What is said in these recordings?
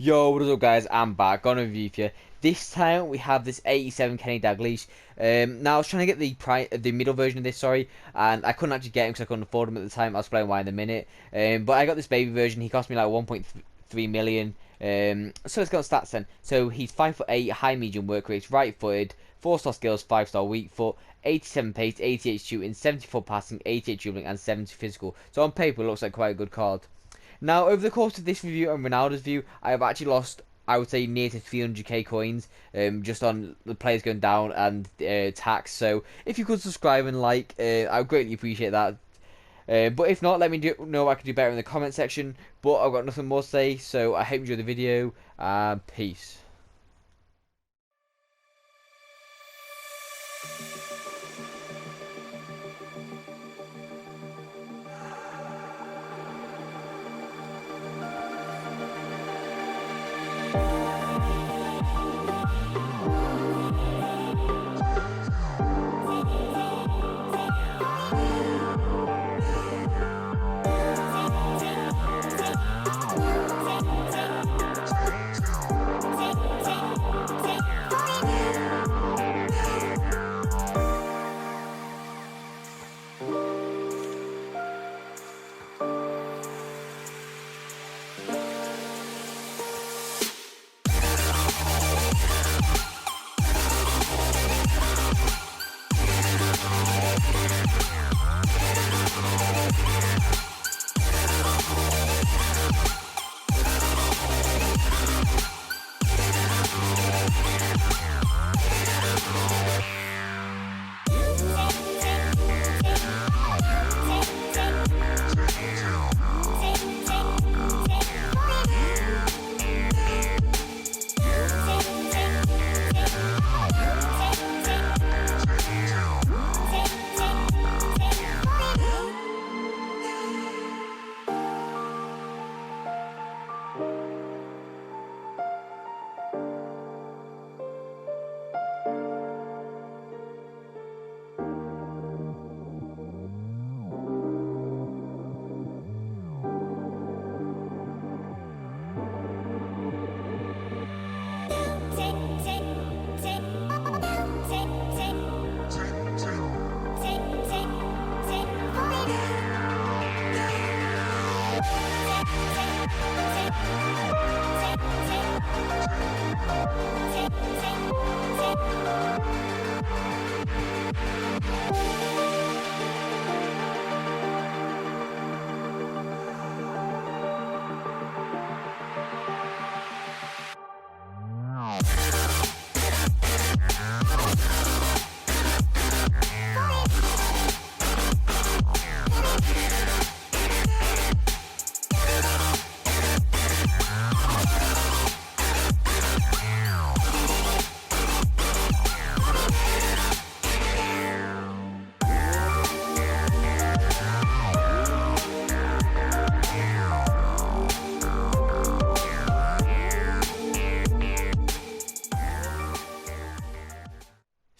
Yo, what is up guys, I'm back on a review for you. This time we have this 87 Kenny Dalglish. Now I was trying to get the middle version of this, and I couldn't actually get him because I couldn't afford him at the time. I'll explain why in a minute. But I got this baby version. He cost me like 1.3 million. So let's go on stats then. So he's 5'8", high medium work rates, right footed, 4-star skills, 5-star weak foot, 87 pace, 88 shooting, 74 passing, 88 dribbling, and 70 physical. So on paper it looks like quite a good card. Now, over the course of this review and Ronaldo's view, I have actually lost, I would say, near to 300k coins, just on the players going down and tax. So, if you could subscribe and like, I would greatly appreciate that. But if not, let me know what I can do better in the comment section. But I've got nothing more to say, so I hope you enjoy the video, and peace.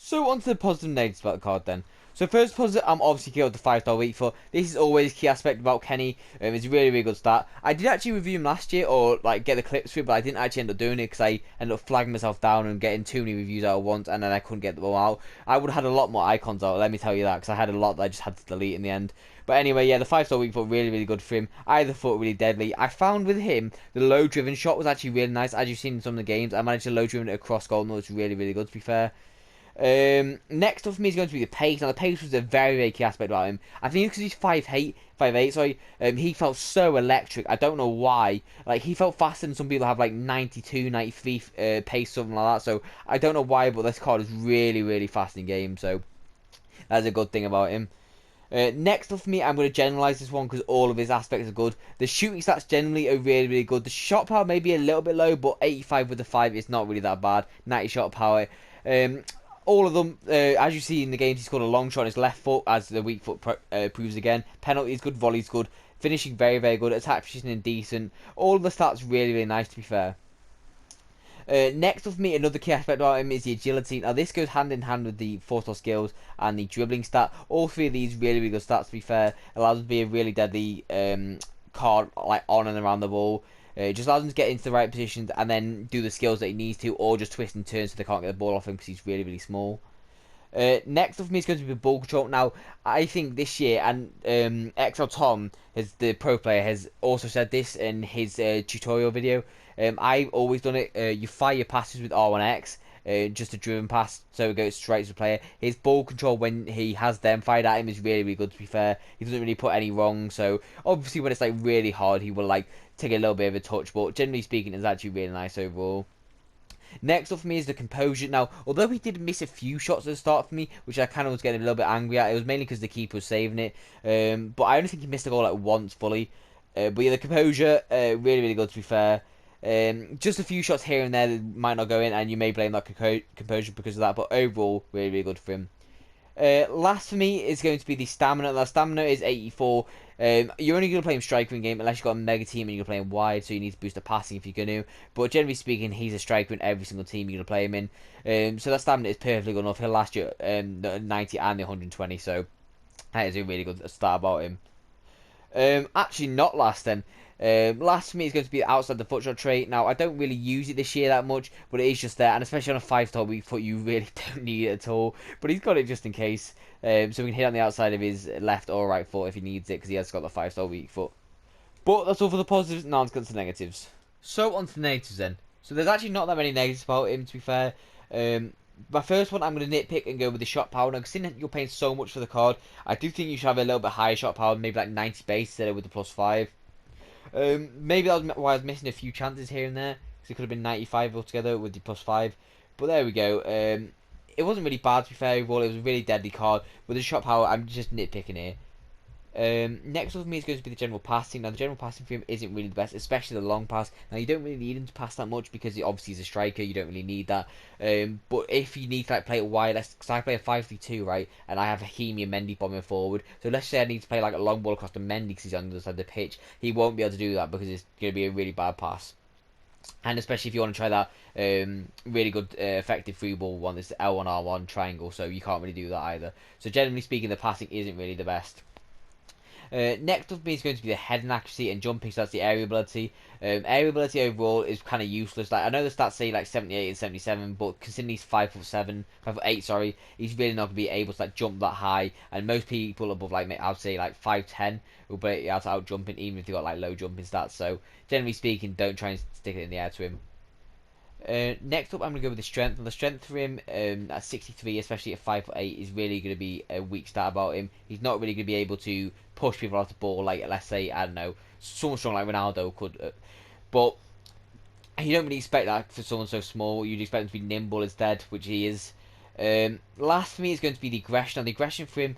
So on to the positive and negatives about the card then. So first positive, I'm obviously killed the 5-star weak foot. This is always a key aspect about Kenny. It's a really good start. I did actually review him last year, or like get the clips for it, but I didn't actually end up doing it because I ended up flagging myself down and getting too many reviews out at once, and then I couldn't get them all out. I would have had a lot more icons out, let me tell you that, because I had a lot that I just had to delete in the end. But anyway, yeah, the 5-star weak foot, really good for him. Either foot really deadly. I found with him, the low driven shot was actually really nice. As you've seen in some of the games, I managed to low driven it across goal, and it was really good to be fair. Next up for me is going to be the pace. Now the pace was a very key aspect about him. I think because he's 5'8", sorry, he felt so electric. I don't know why. Like, he felt faster than some people have like 92, 93 pace, something like that. So I don't know why, but this card is really fast in game. So that's a good thing about him. Next up for me, I'm going to generalise this one because all of his aspects are good. The shooting stats generally are really good. The shot power may be a little bit low, but 85 with the 5 is not really that bad. 90 shot power. All of them, as you see in the games, he scored a long shot on his left foot, as the weak foot proves again. Penalties good, volleys good, finishing very good, attack positioning decent. All of the stats really nice, to be fair. Next up for me, another key aspect about him is the agility. Now this goes hand in hand with the 4-star skills and the dribbling stat. All three of these really good stats, to be fair. Allows him to be a really deadly card, like on and around the ball. It just allows him to get into the right positions and then do the skills that he needs to, or just twist and turn so they can't get the ball off him because he's really, really small. Next up for me is going to be ball control. Now, I think this year, and XL Tom, the pro player, has also said this in his tutorial video. I've always done it. You fire your passes with R1X, just a driven pass, so it goes straight to the player. His ball control when he has them fired at him is really, really good, to be fair. He doesn't really put any wrong, so obviously when it's like really hard, he will like take a little bit of a touch, but generally speaking, it's actually really nice overall. Next up for me is the composure. Now, although he did miss a few shots at the start for me, which I kind of was getting a little bit angry at, it was mainly because the keeper was saving it. But I only think he missed a goal like once fully. But yeah, the composure, really, really good, to be fair. Just a few shots here and there that might not go in, and you may blame that composure because of that. But overall, really, really good for him. Last for me is going to be the stamina. Now, stamina is 84. You're only going to play him striker in game unless you've got a mega team and you're playing wide, so you need to boost the passing if you're going to. But generally speaking, he's a striker in every single team you're going to play him in. So that stamina is perfectly good enough. He'll last you the 90 and the 120, so that is a really good start about him. Actually, not last then. Last for me is going to be outside the foot shot trait. Now, I don't really use it this year that much, but it is just there, and especially on a 5-star weak foot, you really don't need it at all. But he's got it just in case, so we can hit on the outside of his left or right foot if he needs it, because he has got the 5-star weak foot. But that's all for the positives. Now let's get to the negatives. So on to the negatives then. So there's actually not that many negatives about him, to be fair. My first one, I'm going to nitpick and go with the shot power. Now, considering you're paying so much for the card, I do think you should have a little bit higher shot power, maybe like 90 base instead of with the +5. Maybe that was why I was missing a few chances here and there, because it could have been 95 altogether with the +5. But there we go. It wasn't really bad, to be fair, overall. It was a really deadly card. With the shot power, I'm just nitpicking here. Next up for me is going to be the general passing. Now, the general passing for him isn't really the best, especially the long pass. Now, you don't really need him to pass that much because he obviously is a striker. You don't really need that. But if you need to like play it wide, because I play a 5-3-2, right, and I have Hakimi and Mendy bombing forward. So let's say I need to play like a long ball across to Mendy because he's on the other side of the pitch. He won't be able to do that because it's going to be a really bad pass. And especially if you want to try that really good effective free ball one, this L1R1 triangle, so you can't really do that either. So generally speaking, the passing isn't really the best. Next up for me is going to be the heading accuracy and jumping, so that's the area ability. Area ability overall is kind of useless. Like, I know the stats say like 78 and 77, but considering he's 5'7", 5'8", sorry, he's really not going to be able to like jump that high. And most people above like I would say like 5'10" will be able to out jumping, even if they got like low jumping stats. So generally speaking, don't try and stick it in the air to him. Next up, I'm going to go with the strength. And the strength for him at 63, especially at 5'8", is really going to be a weak stat about him. He's not really going to be able to push people off the ball like, let's say, I don't know, someone strong like Ronaldo could. But you don't really expect that for someone so small. You'd expect him to be nimble instead, which he is. Last for me is going to be the aggression. Now, the aggression for him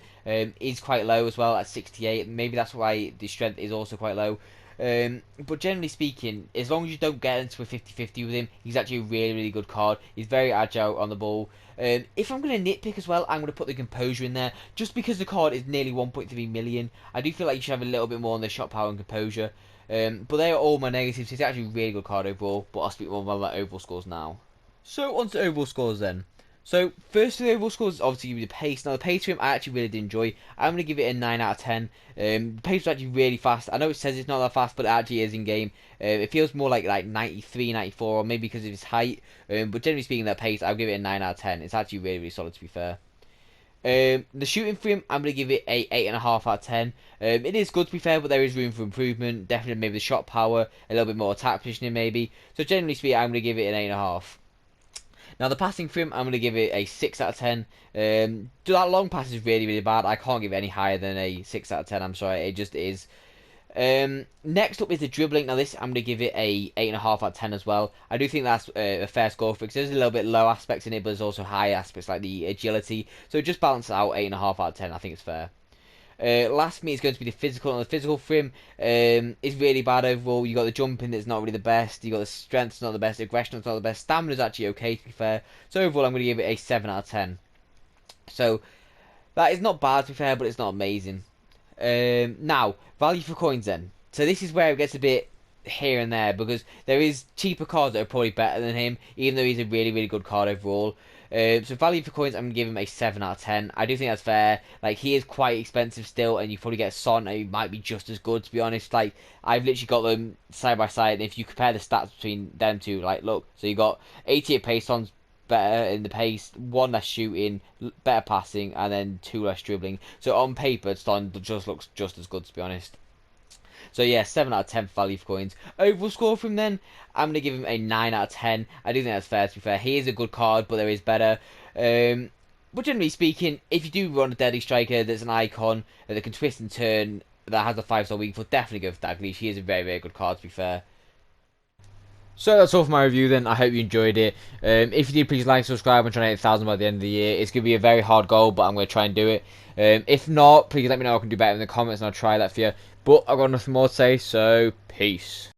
is quite low as well at 68. Maybe that's why the strength is also quite low. But generally speaking, as long as you don't get into a 50-50 with him, he's actually a really, really good card. He's very agile on the ball. If I'm going to nitpick as well, I'm going to put the composure in there. Just because the card is nearly 1.3 million, I do feel like you should have a little bit more on the shot power and composure. But they are all my negatives. He's actually a really good card overall, but I'll speak more about overall scores now. So, on to overall scores then. So, first of the overall scores is obviously give you the pace. Now, the pace for him, I actually really did enjoy. I'm going to give it a 9 out of 10. The pace was actually really fast. I know it says it's not that fast, but it actually is in game. It feels more like 93, 94, or maybe because of his height. But generally speaking, that pace, I'll give it a 9 out of 10. It's actually really, really solid, to be fair. The shooting for him, I'm going to give it a 8.5 out of 10. It is good, to be fair, but there is room for improvement. Definitely maybe the shot power, a little bit more attack positioning maybe. So generally speaking, I'm going to give it an 8.5. Now, the passing for him, I'm going to give it a 6 out of 10. That long pass is really, really bad. I can't give it any higher than a 6 out of 10. I'm sorry, it just is. Next up is the dribbling. Now, this, I'm going to give it a 8.5 out of 10 as well. I do think that's a fair score for it, because there's a little bit low aspects in it, but there's also high aspects like the agility. So just balance it out, 8.5 out of 10. I think it's fair. Last for me is going to be the physical. And the physical for him is really bad overall. You got the jumping that's not really the best. You got the strength that's not the best. Aggression that's not the best. Stamina is actually okay, to be fair. So overall, I'm going to give it a 7 out of 10. So that is not bad, to be fair, but it's not amazing. Now, value for coins then. So this is where it gets a bit here and there, because there is cheaper cards that are probably better than him, even though he's a really, really good card overall. So value for coins, I'm gonna give him a 7 out of 10. I do think that's fair. Like, he is quite expensive still, and you probably get Son, who might be just as good, to be honest. Like, I've literally got them side by side, and if you compare the stats between them two, like, look, so you got 88 pace, Son's better in the pace, 1 less shooting, better passing, and then 2 less dribbling. So on paper, Son just looks just as good, to be honest. So yeah, 7 out of 10 for value for coins. Overall score from then, I'm going to give him a 9 out of 10. I do think that's fair, to be fair. He is a good card, but there is better. But generally speaking, if you do run a deadly striker that's an icon, that can twist and turn, that has a 5-star weak foot, definitely go for Dalglish. He is a very, very good card, to be fair. So that's all for my review then. I hope you enjoyed it. If you did, please like, subscribe. I'm trying to hit 1,000 by the end of the year. It's going to be a very hard goal, but I'm going to try and do it. If not, please let me know I can do better in the comments and I'll try that for you. But I've got nothing more to say, so peace.